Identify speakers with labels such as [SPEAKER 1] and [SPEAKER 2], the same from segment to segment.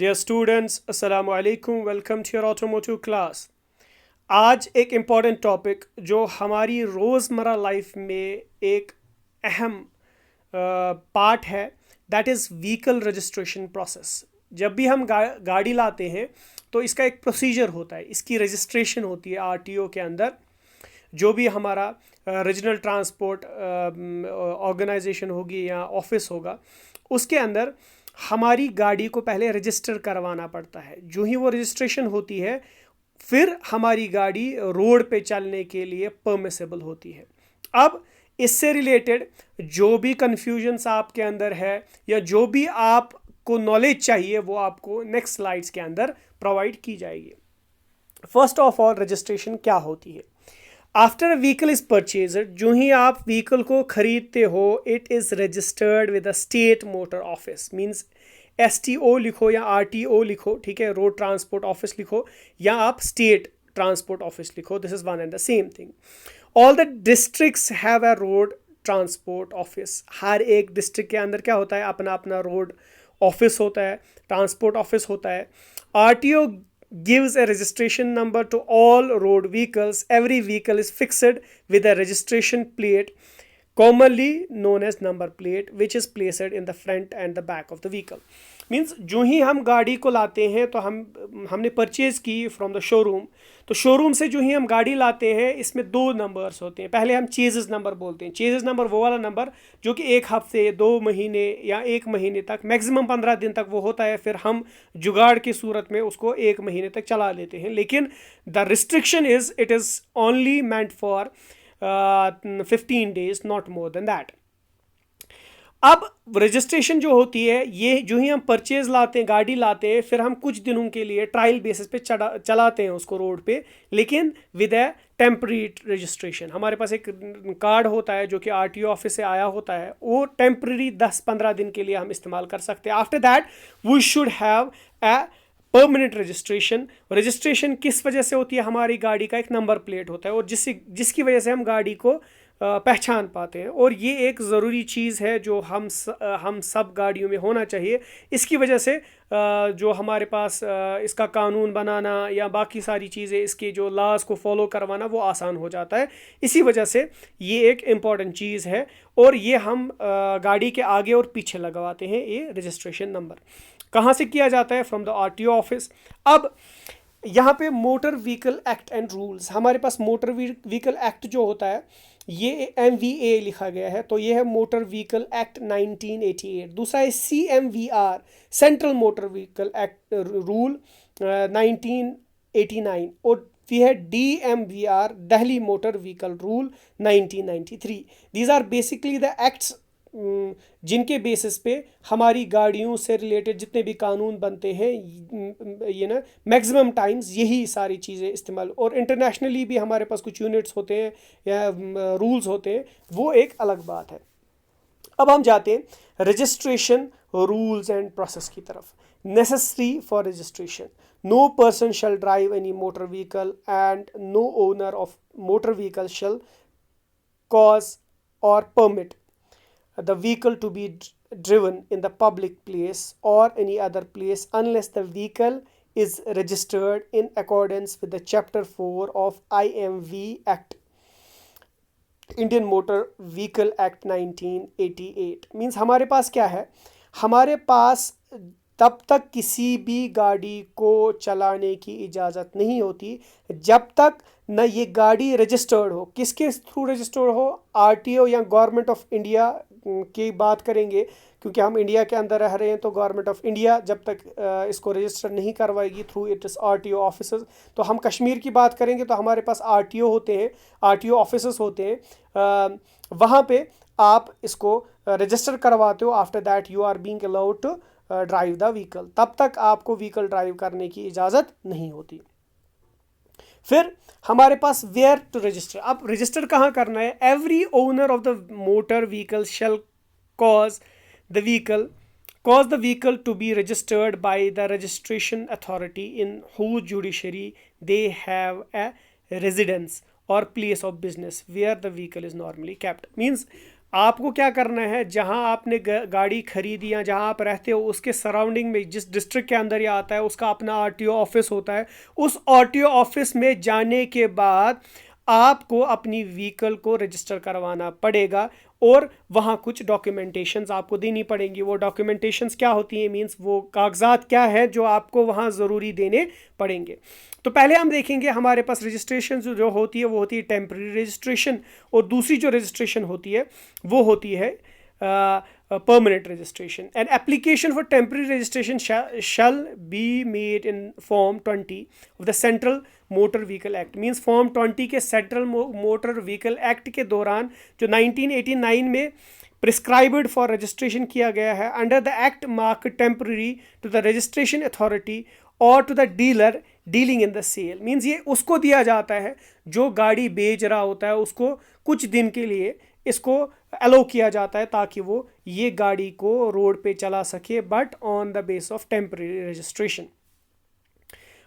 [SPEAKER 1] Dear students, अस्सलाम वालेकुम। Welcome to your automotive class. आज एक इम्पॉर्टेंट टॉपिक जो हमारी रोज़मर्रा लाइफ में एक अहम पार्ट है, that is vehicle registration process. जब भी हम गाड़ी लाते हैं तो इसका एक प्रोसीजर होता है, इसकी रजिस्ट्रेशन होती है आरटीओ के अंदर। जो भी हमारा रीजनल ट्रांसपोर्ट ऑर्गेनाइजेशन होगी या ऑफिस होगा, उसके अंदर हमारी गाड़ी को पहले रजिस्टर करवाना पड़ता है। जो ही वो रजिस्ट्रेशन होती है, फिर हमारी गाड़ी रोड पे चलने के लिए परमिसेबल होती है। अब इससे रिलेटेड जो भी कन्फ्यूजन्स आपके अंदर है या जो भी आपको नॉलेज चाहिए, वो आपको नेक्स्ट स्लाइड्स के अंदर प्रोवाइड की जाएगी। फर्स्ट ऑफ ऑल, रजिस्ट्रेशन क्या होती है? After a vehicle is purchased, जो ही आप व्हीकल को खरीदते हो, it is registered with a state motor office. Means STO लिखो या RTO लिखो, ठीक है, रोड ट्रांसपोर्ट ऑफिस लिखो, या आप स्टेट ट्रांसपोर्ट ऑफिस लिखो, this is one and the same thing. All the districts have a road transport office. हर एक डिस्ट्रिक्ट के अंदर क्या होता है, अपना अपना रोड ऑफिस होता है, ट्रांसपोर्ट ऑफिस होता है। RTO gives a registration number to all road vehicles. Every vehicle is fixed with a registration plate, commonly known as number plate, which is placed in the front and the back of the vehicle. Means जो ही हम गाड़ी को लाते हैं तो हमने purchase की from the showroom, तो showroom से जो ही हम गाड़ी लाते हैं, इसमें दो नंबर्स होते हैं। पहले हम चेजेस नंबर बोलते हैं। चेजेस नंबर वो वाला नंबर जो कि 1 हफ्ते, 2 महीने या 1 महीने तक, मैक्सिमम 15 दिन तक वो होता है। फिर हम जुगाड़ की सूरत में उसको 1 महीने तक चला लेते हैं। लेकिन the restriction is it is only meant for 15 days, not more than that. अब रजिस्ट्रेशन जो होती है, ये जो ही हम परचेज लाते हैं, गाड़ी लाते हैं, फिर हम कुछ दिनों के लिए ट्रायल बेसिस पे चलाते हैं उसको रोड पे, लेकिन विद ए टेम्प्रेरी रजिस्ट्रेशन। हमारे पास एक कार्ड होता है जो कि RTO ऑफिस से आया होता है, वो टेम्प्रेरी 10-15 दिन के लिए हम इस्तेमाल कर सकते हैं। After that we should have a permanent registration. Registration किस वजह से होती है? हमारी गाड़ी का एक नंबर प्लेट होता है, और जिसकी वजह से हम गाड़ी को पहचान पाते हैं। और ये एक ज़रूरी चीज़ है जो हम सब गाड़ियों में होना चाहिए। इसकी वजह से जो हमारे पास इसका कानून बनाना या बाकी सारी चीज़ें, इसके जो लॉज को फॉलो करवाना, वो आसान हो जाता है। इसी वजह से ये एक इम्पॉर्टेंट चीज़ है, और ये हम गाड़ी के आगे और पीछे लगवाते हैं। ये रजिस्ट्रेशन नंबर कहाँ से किया जाता है? From the RTO office. अब यहाँ पे motor vehicle act and rules, हमारे पास मोटर व्हीकल एक्ट जो होता है, ये MVA लिखा गया है, तो ये है मोटर व्हीकल एक्ट 1988। दूसरा है CMVR, central motor vehicle act rule 1989। और फिर है DMVR, Delhi motor vehicle rule 1993। These are basically the acts जिनके बेसिस पे हमारी गाड़ियों से रिलेटेड जितने भी कानून बनते हैं, ये ना मैक्सिमम टाइम्स यही सारी चीज़ें इस्तेमाल। और इंटरनेशनली भी हमारे पास कुछ यूनिट्स होते हैं या रूल्स होते हैं, वो एक अलग बात है। अब हम जाते हैं रजिस्ट्रेशन रूल्स एंड प्रोसेस की तरफ। Necessary for registration, no person shall drive any motor vehicle and no owner of motor vehicle shall cause or permit the vehicle to be driven in the public place or any other place unless the vehicle is registered in accordance with the chapter 4 of IMV Act, Indian Motor Vehicle Act 1988। Means हमारे पास क्या है? हमारे पास तब तक किसी भी गाड़ी को चलाने की इजाज़त नहीं होती जब तक न ये गाड़ी रजिस्टर्ड हो। किसके थ्रू रजिस्टर्ड हो? RTO या गवर्नमेंट ऑफ इंडिया की बात करेंगे, क्योंकि हम इंडिया के अंदर रह रहे हैं, तो गवर्नमेंट ऑफ इंडिया जब तक इसको रजिस्टर नहीं करवाएगी थ्रू इट इस RTO ऑफिसर्स। तो हम कश्मीर की बात करेंगे तो हमारे पास RTO होते हैं, RTO ऑफिसर्स होते हैं, वहाँ पे आप इसको रजिस्टर करवाते हो। After that you are being allowed to drive the vehicle. तब तक आपको व्हीकल ड्राइव करने की इजाज़त नहीं होती। फिर हमारे पास वेयर टू रजिस्टर। अब रजिस्टर कहाँ करना है? Every owner of the motor vehicle shall cause the vehicle cause the vehicle to be registered by the registration authority in whose judiciary they have a residence or place of business where the vehicle is normally kept. Means आपको क्या करना है, जहां आपने गाड़ी खरीदी या जहां आप रहते हो उसके सराउंडिंग में, जिस डिस्ट्रिक्ट के अंदर ये आता है उसका अपना आरटीओ ऑफिस होता है। उस आरटीओ ऑफिस में जाने के बाद आपको अपनी व्हीकल को रजिस्टर करवाना पड़ेगा और वहाँ कुछ डॉक्यूमेंटेशंस आपको देनी पड़ेंगी। वो डॉक्यूमेंटेशंस क्या होती हैं, मींस वो कागजात क्या है जो आपको वहाँ ज़रूरी देने पड़ेंगे। तो पहले हम देखेंगे हमारे पास रजिस्ट्रेशन जो होती है वो होती है टेम्प्रेरी रजिस्ट्रेशन, और दूसरी जो रजिस्ट्रेशन होती है वो होती है permanent registration. An application for temporary registration shall be made in Form 20 of the Central Motor Vehicle Act. Means Form 20 के Central Motor Vehicle Act के दौरान जो 1989 में prescribed for registration किया गया है, under the act mark temporary to the registration authority or to the dealer dealing in the sale. Means ये उसको दिया जाता है जो गाड़ी बेच रहा होता है, उसको कुछ दिन के लिए इसको अलो किया जाता है ताकि वो ये गाड़ी को रोड पे चला सके, but on the base of temporary registration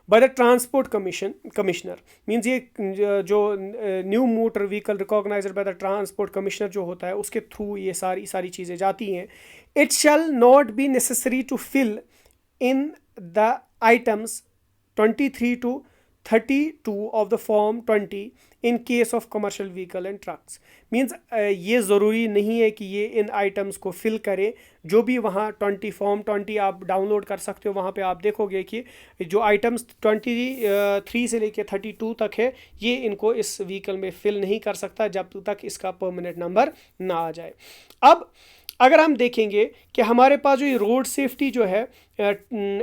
[SPEAKER 1] by the transport commissioner. Means ये जो new motor vehicle recognised by the transport commissioner जो होता है उसके थ्रू ये सारी चीज़ें जाती हैं। It shall not be necessary to fill in the items 23 to 32 of the Form 20 in case of commercial vehicle and trucks. Means ये ज़रूरी नहीं है कि ये इन आइटम्स को फिल करे। जो भी वहाँ Form 20 आप डाउनलोड कर सकते हो, वहाँ पे आप देखोगे कि जो आइटम्स 23 से लेके 32 तक है ये इनको इस व्हीकल में फिल नहीं कर सकता जब तक इसका परमानेंट नंबर ना आ जाए। अब अगर हम देखेंगे कि हमारे पास जो ये रोड सेफ्टी जो है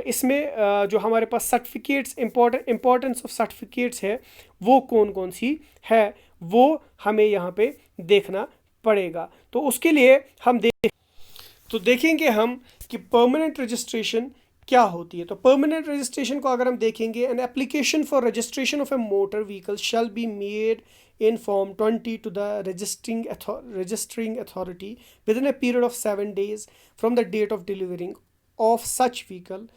[SPEAKER 1] इसमें जो हमारे पास सर्टिफिकेट्स इम्पोर्टेंस ऑफ सर्टिफिकेट्स है वो कौन कौन सी है वो हमें यहाँ पे देखना पड़ेगा। तो उसके लिए हम देखेंगे हम कि परमानेंट रजिस्ट्रेशन क्या होती है। तो परमानेंट रजिस्ट्रेशन को अगर हम देखेंगे, an application for registration of A motor vehicle shall be made in Form 20 to the registering authority within a period of 7 days from the date of delivering of such vehicle,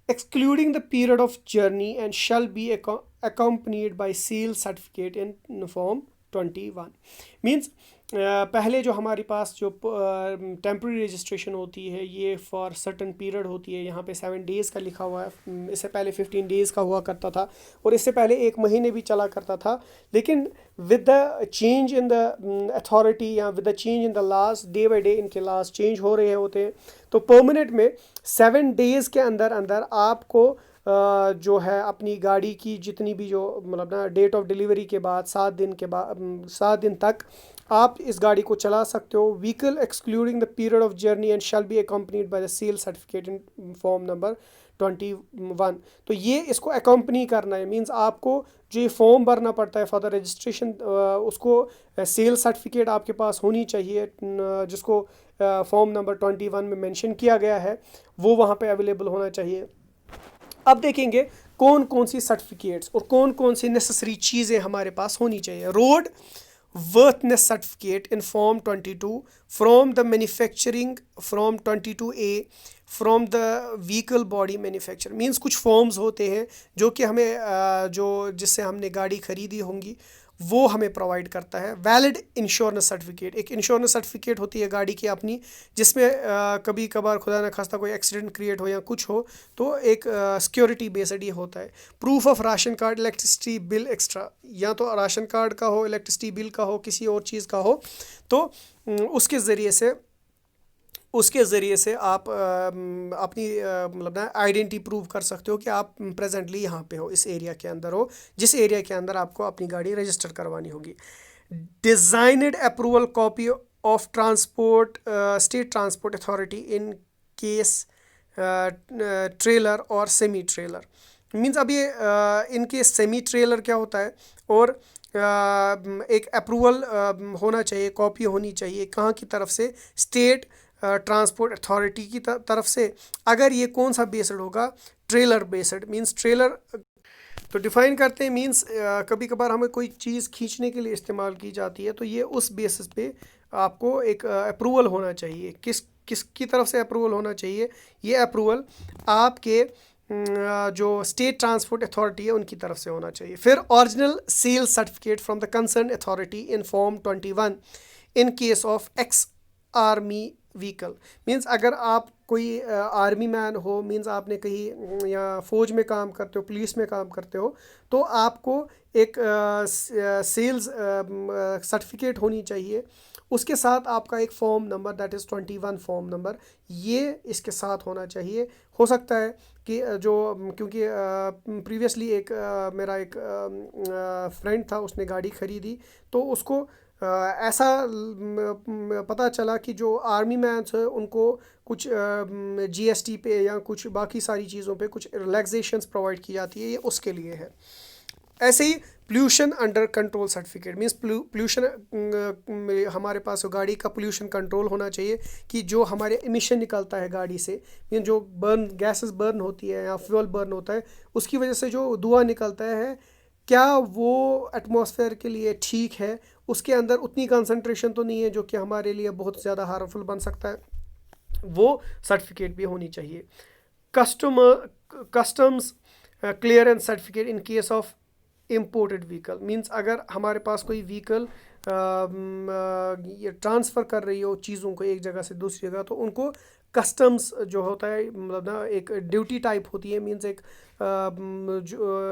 [SPEAKER 1] excluding the period of journey, and shall be accompanied by seal certificate in Form 21. Means पहले जो हमारे पास जो temporary registration होती है ये for certain period होती है। यहाँ पे 7 डेज़ का लिखा हुआ है, इससे पहले 15 डेज़ का हुआ करता था और इससे पहले 1 महीने भी चला करता था। लेकिन with the change in the authority या with the change in the laws, day by day इनके लॉज चेंज हो रहे होते हैं। तो परमानेंट में 7 डेज़ के अंदर अंदर आपको जो है अपनी गाड़ी की जितनी भी जो मतलब ना डेट ऑफ डिलीवरी के बाद 7 दिन तक आप इस गाड़ी को चला सकते हो। Vehicle excluding the period of journey and shall be accompanied by the sale certificate in form number 21। तो ये इसको अकम्पनी करना है, मींस आपको जो ये फॉर्म भरना पड़ता है फॉर द रजिस्ट्रेशन उसको सेल सर्टिफिकेट आपके पास होनी चाहिए जिसको फॉर्म नंबर 21 में मेंशन किया गया है वो वहाँ पे अवेलेबल होना चाहिए। अब देखेंगे कौन कौन सी सर्टिफिकेट्स और कौन कौन सी नेसेसरी चीज़ें हमारे पास होनी चाहिए। Road worthiness certificate in Form 22 from the manufacturing Form 22A from the vehicle body manufacturer। Means कुछ फॉर्म्स होते हैं जो कि हमें जो जिससे हमने गाड़ी खरीदी होंगी वो हमें प्रोवाइड करता है। वैलिड इंश्योरेंस सर्टिफिकेट, एक इंश्योरेंस सर्टिफिकेट होती है गाड़ी की अपनी जिसमें कभी कभार खुदा न खास्ता कोई एक्सीडेंट क्रिएट हो या कुछ हो तो एक सिक्योरिटी बेस्ड ही होता है। Proof of ration card, electricity bill extra, या तो राशन कार्ड का हो, इलेक्ट्रिसिटी बिल का हो, किसी और चीज़ का हो तो उसके ज़रिए से आप अपनी मतलब ना आइडेंटिटी प्रूव कर सकते हो कि आप प्रेजेंटली यहाँ पे हो, इस एरिया के अंदर हो जिस एरिया के अंदर आपको अपनी गाड़ी रजिस्टर करवानी होगी। Designed approval copy of transport state transport authority in case trailer और सेमी ट्रेलर। मीन्स अब ये इनके सेमी ट्रेलर क्या होता है और एक अप्रूवल होना चाहिए, कॉपी होनी चाहिए कहाँ की तरफ से, स्टेट ट्रांसपोर्ट अथॉरिटी की तरफ से। अगर ये कौन सा बेस्ड होगा, ट्रेलर बेस्ड। मींस ट्रेलर तो डिफ़ाइन करते हैं, मींस कभी कभार हमें कोई चीज़ खींचने के लिए इस्तेमाल की जाती है तो ये उस बेसिस पे आपको एक अप्रूवल होना चाहिए। किसकी तरफ से अप्रूवल होना चाहिए, ये अप्रूवल आपके जो स्टेट ट्रांसपोर्ट अथॉरिटी है उनकी तरफ से होना चाहिए। फिर original sale certificate from the concern authority in form 21 in case of ex army vehicle. Means अगर आप कोई आर्मी मैन हो, मीन्स आपने कहीं या फ़ौज में काम करते हो, पुलिस में काम करते हो, तो आपको एक सेल्स सर्टिफिकेट होनी चाहिए। उसके साथ आपका एक form number, that is 21 form number, ये इसके साथ होना चाहिए। हो सकता है कि जो, क्योंकि प्रीवियसली एक मेरा एक फ्रेंड था, उसने गाड़ी ख़रीदी, तो उसको ऐसा पता चला कि जो आर्मी मैन्स है उनको कुछ जीएसटी पे या कुछ बाकी सारी चीज़ों पे कुछ रिलैक्सेशंस प्रोवाइड की जाती है, ये उसके लिए है। ऐसे ही pollution under control certificate, means pollution हमारे पास गाड़ी का पोल्यूशन कंट्रोल होना चाहिए कि जो हमारे इमिशन निकलता है गाड़ी से, मीन जो गैसेस बर्न होती है या फ्यूल बर्न होता है, उसकी वजह से जो धुआं निकलता है, क्या वो एटमॉस्फेयर के लिए ठीक है, उसके अंदर उतनी कंसंट्रेशन तो नहीं है जो कि हमारे लिए बहुत ज़्यादा हार्मफुल बन सकता है, वो सर्टिफिकेट भी होनी चाहिए। Customs clearance certificate in case of imported vehicle, means अगर हमारे पास कोई व्हीकल ये ट्रांसफ़र कर रही हो चीज़ों को एक जगह से दूसरी जगह, तो उनको कस्टम्स जो होता है, मतलब ना एक ड्यूटी टाइप होती है, मींस एक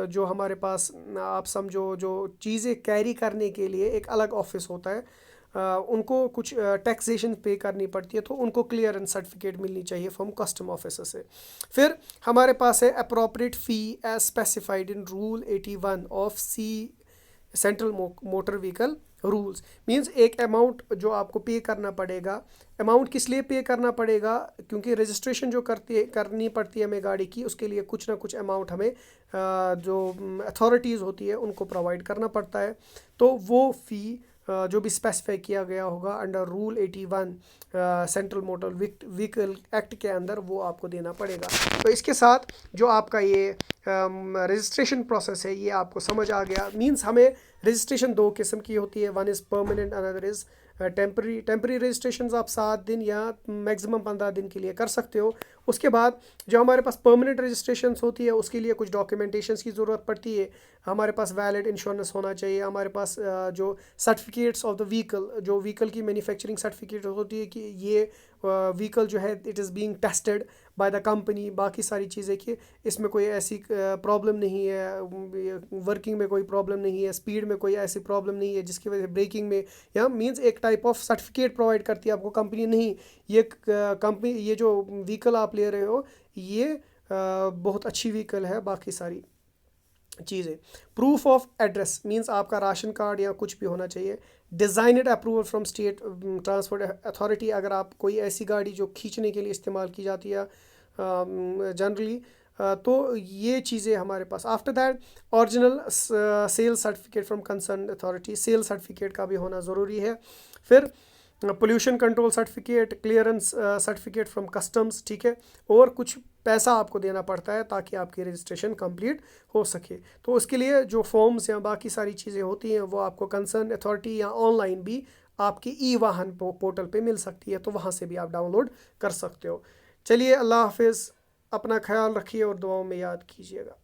[SPEAKER 1] जो हमारे पास आप समझो जो चीज़ें कैरी करने के लिए एक अलग ऑफिस होता है, उनको कुछ टैक्सेशन पे करनी पड़ती है, तो उनको क्लियरेंस सर्टिफिकेट मिलनी चाहिए फ्रॉम कस्टम ऑफिसर से। फिर हमारे पास है appropriate fee as specified in rule 81 of the central motor vehicle rules, means एक अमाउंट जो आपको पे करना पड़ेगा। अमाउंट किस लिए पे करना पड़ेगा? क्योंकि रजिस्ट्रेशन जो करनी पड़ती है हमें गाड़ी की, उसके लिए कुछ ना कुछ अमाउंट हमें जो अथॉरिटीज़ होती है उनको प्रोवाइड करना पड़ता है, तो वो फ़ी जो भी स्पेसिफाई किया गया होगा under rule 81 central motor vehicle act के अंदर, वो आपको देना पड़ेगा। तो इसके साथ जो आपका ये रजिस्ट्रेशन प्रोसेस है ये आपको समझ आ गया। मींस हमें रजिस्ट्रेशन दो किस्म की होती है, one is permanent, another is temporary registration आप 7 दिन या मैक्सिमम 15 दिन के लिए कर सकते हो। उसके बाद जो हमारे पास परमानेंट रजिस्ट्रेशन होती है उसके लिए कुछ डॉक्यूमेंटेशंस की ज़रूरत पड़ती है। हमारे पास वैलिड इंश्योरेंस होना चाहिए, हमारे पास जो सर्टिफिकेट्स ऑफ द व्हीकल, जो व्हीकल की मैन्युफैक्चरिंग सर्टिफिकेट होती है कि ये व्हीकल जो है it is being tested by the company, बाकी सारी चीज़ें कि इसमें कोई ऐसी प्रॉब्लम नहीं है, वर्किंग में कोई प्रॉब्लम नहीं है, स्पीड में कोई ऐसी प्रॉब्लम नहीं है जिसकी वजह से ब्रेकिंग में, या मींस एक टाइप ऑफ सर्टिफिकेट प्रोवाइड करती है आपको कंपनी, नहीं ये कंपनी, ये जो व्हीकल आप ले रहे हो ये बहुत अच्छी व्हीकल है, बाकी सारी चीज़ें। प्रूफ ऑफ एड्रेस, मींस आपका राशन कार्ड या कुछ भी होना चाहिए। Designed approval from state transport authority, अगर आप कोई ऐसी गाड़ी जो खींचने के लिए इस्तेमाल की जाती है जनरली, तो ये चीज़ें हमारे पास। After that original sale certificate from concern authority, sale certificate का भी होना ज़रूरी है। फिर pollution control certificate, clearance certificate from customs, ठीक है, और कुछ पैसा आपको देना पड़ता है ताकि आपकी रजिस्ट्रेशन कंप्लीट हो सके। तो उसके लिए जो फॉर्म्स या बाकी सारी चीज़ें होती हैं वो आपको कंसर्न अथॉरिटी या ऑनलाइन भी आपकी ई वाहन पोर्टल पे मिल सकती है, तो वहाँ से भी आप डाउनलोड कर सकते हो। चलिए, अल्लाह हाफिज़, अपना ख्याल रखिए और दुआओं में याद कीजिएगा।